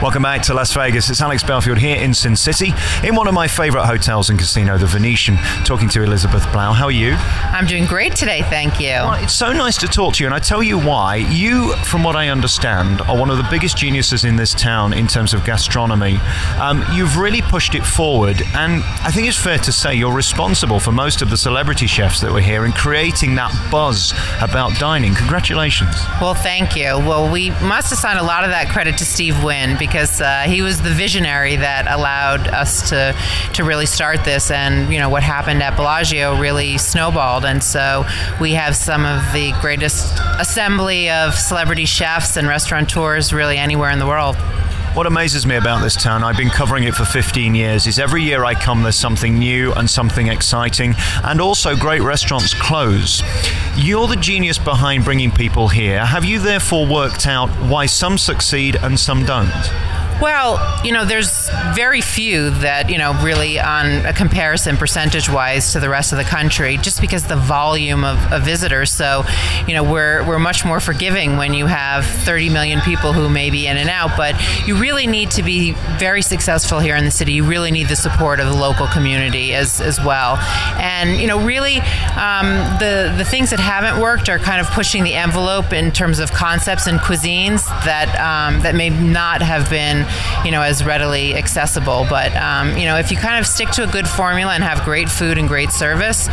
Welcome back to Las Vegas. It's Alex Belfield here in Sin City, in one of my favorite hotels and casino, the Venetian, talking to Elizabeth Blau. How are you? I'm doing great today, thank you. Well, it's so nice to talk to you, and I tell you why. You, from what I understand, are one of the biggest geniuses in this town in terms of gastronomy. You've really pushed it forward, and I think it's fair to say you're responsible for most of the celebrity chefs that were here in creating that buzz about dining. Congratulations. Well, thank you. Well, we must assign a lot of that credit to Steve Wynn, because he was the visionary that allowed us to really start this, and what happened at Bellagio really snowballed, and so we have some of the greatest assembly of celebrity chefs and restaurateurs really anywhere in the world. What amazes me about this town, I've been covering it for 15 years, is every year I come there's something new and something exciting, and also great restaurants close. You're the genius behind bringing people here. Have you therefore worked out why some succeed and some don't? Well, there's very few that, really on a comparison percentage-wise to the rest of the country, just because the volume of visitors. So, we're much more forgiving when you have 30 million people who may be in and out, but you really need to be very successful here in the city. You really need the support of the local community as well. And, really, the things that haven't worked are kind of pushing the envelope in terms of concepts and cuisines that may not have been as readily accessible. But, if you kind of stick to a good formula and have great food and great service,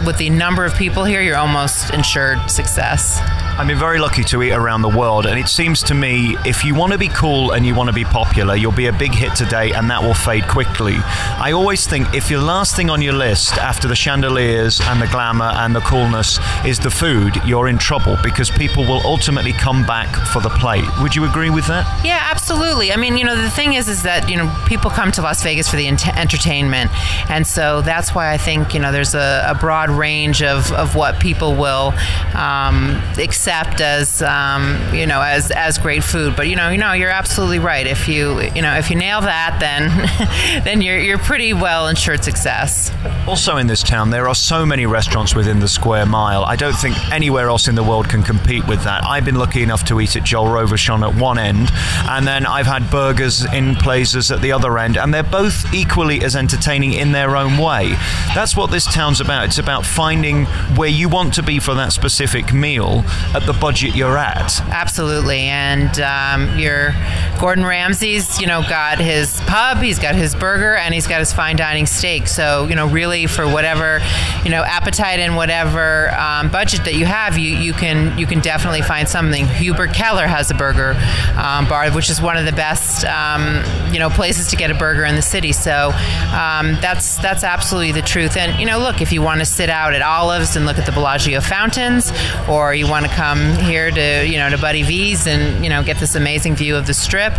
with the number of people here, you're almost ensured success. I've been very lucky to eat around the world, and it seems to me if you want to be cool and you want to be popular, you'll be a big hit today and that will fade quickly. I always think if your last thing on your list after the chandeliers and the glamour and the coolness is the food, you're in trouble, because people will ultimately come back for the plate. Would you agree with that? Yeah, absolutely. I mean, the thing is that, people come to Las Vegas for the entertainment, and so that's why I think, there's a broad range of what people will accept as as great food. But you're absolutely right. If you nail that, then then you're pretty well ensured success. Also in this town, there are so many restaurants within the square mile. I don't think anywhere else in the world can compete with that. I've been lucky enough to eat at Joel Robuchon at one end, and then I've had burgers in places at the other end, and they're both equally as entertaining in their own way. That's what this town's about. It's about finding where you want to be for that specific meal at the budget you're at. Absolutely. And your Gordon Ramsay's, got his pub, he's got his burger, and he's got his fine dining steak. So, really for whatever, appetite and whatever budget that you have, you can definitely find something. Hubert Keller has a burger bar, which is one of the best, places to get a burger in the city. So that's absolutely the truth. And, look, if you want to sit out at Olives and look at the Bellagio fountains, or you want to come here to Buddy V's and get this amazing view of the Strip,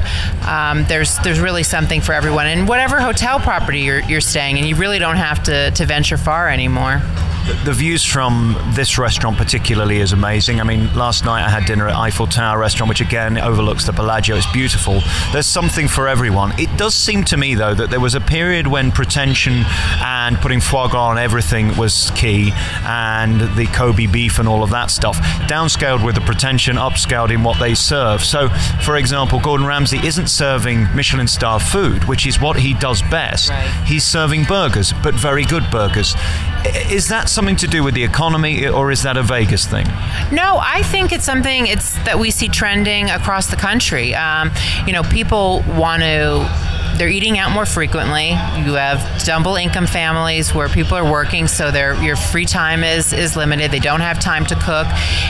there's really something for everyone. And whatever hotel property you're staying in, you really don't have to venture far anymore. The views from this restaurant particularly is amazing. I mean, last night I had dinner at Eiffel Tower restaurant, which again overlooks the Bellagio. It's beautiful. There's something for everyone. It does seem to me, though, that there was a period when pretension and putting foie gras on everything was key, and the Kobe beef and all of that stuff. Downscaled with the pretension, upscaled in what they serve. So, for example, Gordon Ramsay isn't serving Michelin star food, which is what he does best. Right. He's serving burgers, but very good burgers. Is that something to do with the economy, or is that a Vegas thing? No, I think it's something that we see trending across the country. People want to They're eating out more frequently. You have double income families where people are working, so your free time is limited. They don't have time to cook,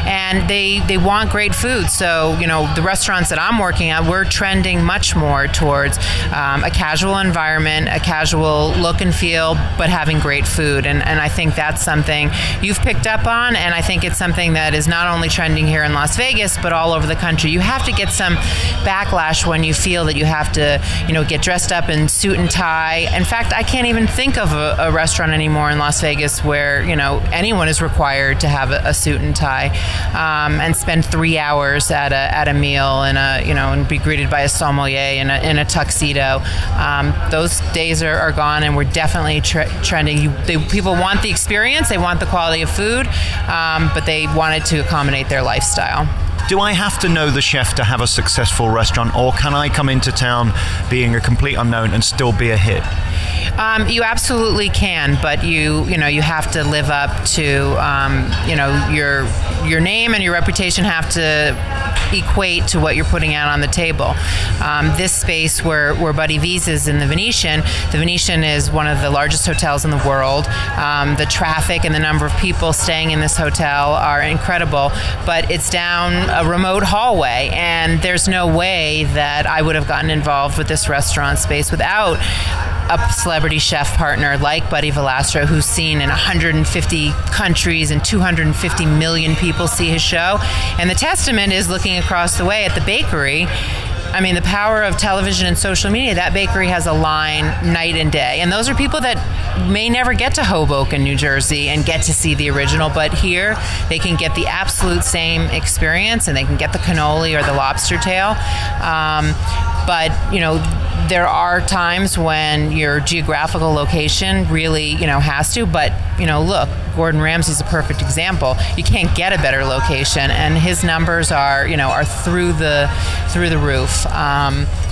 and they want great food. So, the restaurants that I'm working at, we're trending much more towards a casual environment, a casual look and feel, but having great food. And I think that's something you've picked up on, and I think it's something that is not only trending here in Las Vegas, but all over the country. You have to get some backlash when you feel that you have to, get dressed up in suit and tie. In fact, I can't even think of a restaurant anymore in Las Vegas where, anyone is required to have a suit and tie and spend 3 hours at a meal and be greeted by a sommelier in a tuxedo. Those days are gone, and we're definitely trending. People want the experience, they want the quality of food, but they want it to accommodate their lifestyle. Do I have to know the chef to have a successful restaurant, or can I come into town being a complete unknown and still be a hit? You absolutely can, but you have to live up to your name and your reputation have to equate to what you're putting out on the table. This space where Buddy V's is in the Venetian is one of the largest hotels in the world. The traffic and the number of people staying in this hotel are incredible, but it's down a remote hallway, and there's no way that I would have gotten involved with this restaurant space without a celebrity chef partner like Buddy Valastro, who's seen in 150 countries and 250 million people see his show. And the testament is looking across the way at the bakery. I mean, the power of television and social media, that bakery has a line night and day. And those are people that may never get to Hoboken, New Jersey and get to see the original, but here they can get the absolute same experience, and they can get the cannoli or the lobster tail. But, there are times when your geographical location really, has to. But, look, Gordon Ramsay's a perfect example. You can't get a better location, and his numbers are through the roof.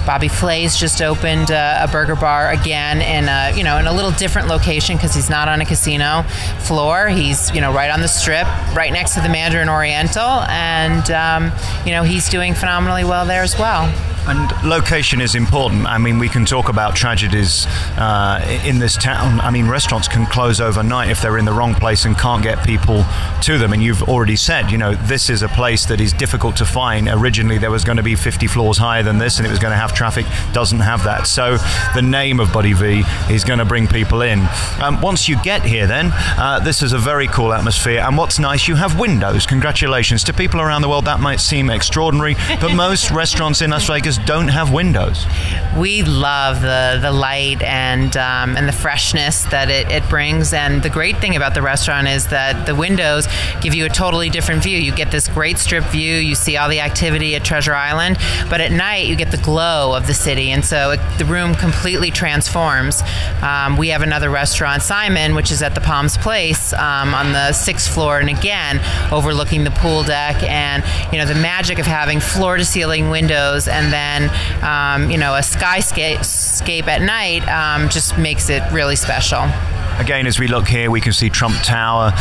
Bobby Flay's just opened a burger bar again in a little different location because he's not on a casino floor. He's right on the Strip, right next to the Mandarin Oriental, and he's doing phenomenally well there as well. And location is important. I mean, we can talk about tragedies in this town. I mean, restaurants can close overnight if they're in the wrong place and can't get people to them. And you've already said, this is a place that is difficult to find. Originally, there was going to be 50 floors higher than this, and it was going to have traffic. Doesn't have that. So the name of Buddy V is going to bring people in. Once you get here, then, this is a very cool atmosphere. And what's nice, you have windows. Congratulations. To people around the world, that might seem extraordinary, but most restaurants in Las Vegas don't have windows. We love the light and the freshness that it brings. And the great thing about the restaurant is that the windows give you a totally different view. You get this great strip view. You see all the activity at Treasure Island, but at night you get the glow of the city, and so the room completely transforms. We have another restaurant, Simon, which is at the Palms Place on the 6th floor, and again overlooking the pool deck, and the magic of having floor-to-ceiling windows and then a skyscape at night just makes it really special. Again, as we look here, we can see Trump Tower.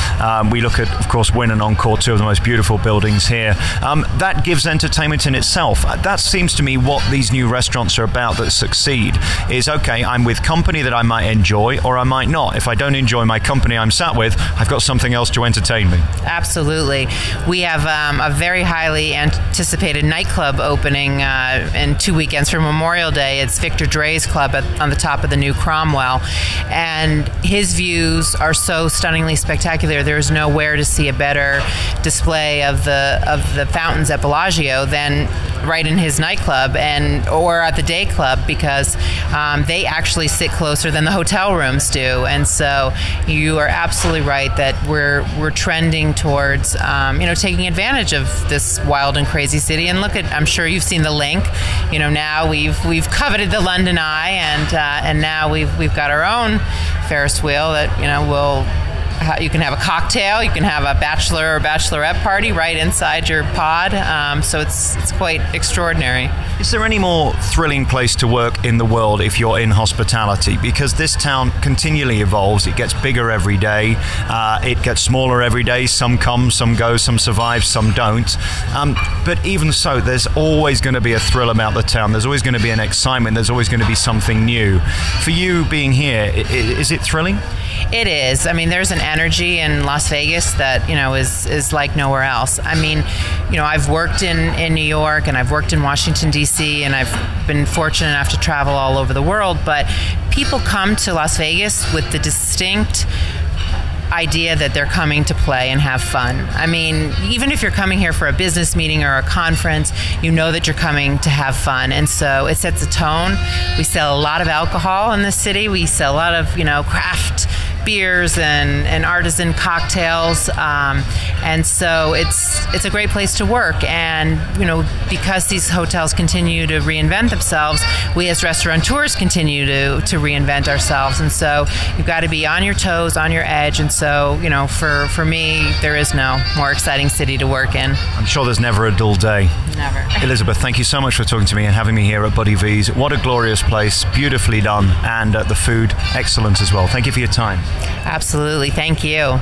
We look at, of course, Wynn and Encore, two of the most beautiful buildings here. That gives entertainment in itself. That seems to me what these new restaurants are about that succeed is, okay, I'm with company that I might enjoy or I might not. If I don't enjoy my company I'm sat with, I've got something else to entertain me. Absolutely. We have a very highly anticipated nightclub opening in 2 weekends for Memorial Day. It's Victor Dre's Club on the top of the new Cromwell. And his views are so stunningly spectacular. There's nowhere to see a better display of the fountains at Bellagio than right in his nightclub or at the day club, because they actually sit closer than the hotel rooms do. And so you are absolutely right that we're trending towards taking advantage of this wild and crazy city. And I'm sure you've seen the link. Now we've coveted the London Eye, and now we've got our own Ferris wheel that you can have a cocktail, you can have a bachelor or bachelorette party right inside your pod. So it's quite extraordinary. Is there any more thrilling place to work in the world if you're in hospitality? Because this town continually evolves. It gets bigger every day. It gets smaller every day. Some come, some go, some survive, some don't. But even so, there's always going to be a thrill about the town. There's always going to be an excitement. There's always going to be something new. For you being here, is it thrilling? It is. I mean, there's an energy in Las Vegas that, is like nowhere else. I mean, I've worked in New York and I've worked in Washington, D.C., and I've been fortunate enough to travel all over the world, but people come to Las Vegas with the distinct idea that they're coming to play and have fun. I mean, even if you're coming here for a business meeting or a conference, you know that you're coming to have fun. And so it sets a tone. We sell a lot of alcohol in this city. We sell a lot of, craft beers and artisan cocktails, and so it's a great place to work. And because these hotels continue to reinvent themselves, we as restaurateurs continue to reinvent ourselves. And so you've got to be on your toes, on your edge. And so for me, there is no more exciting city to work in. I'm sure there's never a dull day. Never. Elizabeth, thank you so much for talking to me and having me here at Buddy V's. What a glorious place, beautifully done, and the food excellent as well. Thank you for your time. Absolutely. Thank you.